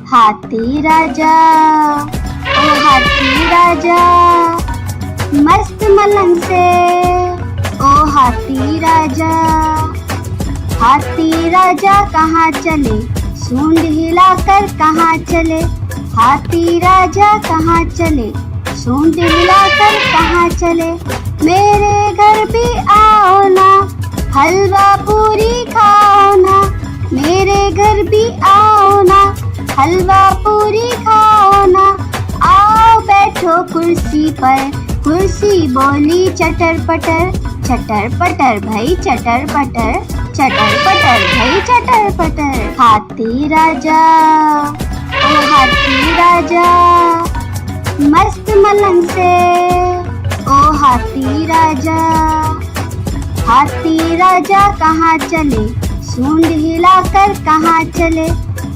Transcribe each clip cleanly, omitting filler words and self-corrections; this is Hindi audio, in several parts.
हाथी राजा ओ हाथी राजा मस्त मलंग से ओ हाथी राजा। हाथी राजा कहाँ चले सूंड हिलाकर कहाँ चले। हाथी राजा कहाँ चले सूंड हिलाकर कहाँ चले। मेरे घर भी आओ ना हलवा पूरी खाओ ना। मेरे घर भी आओ ना हलवा पूरी खाओ ना। आओ बैठो कुर्सी पर कुर्सी बोली चटर पटर भाई चटर पटर भाई चटर पटर। हाथी राजा ओ हाथी राजा मस्त मलंग से ओ हाथी राजा। हाथी राजा कहाँ चले सूंड हिलाकर कहाँ चले।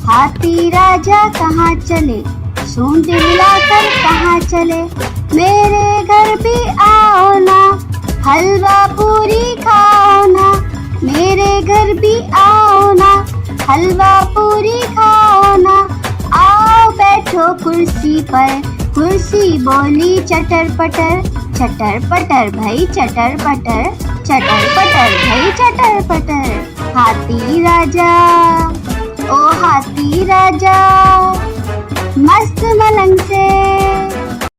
हाथी राजा कहाँ चले सूंड हिलाकर कहाँ चले। मेरे घर भी आओ ना हलवा पूरी खाओ ना। मेरे घर भी आओ ना हलवा पूरी खाओ ना। आओ बैठो कुर्सी पर कुर्सी बोली चटर पटर भाई चटर पटर भाई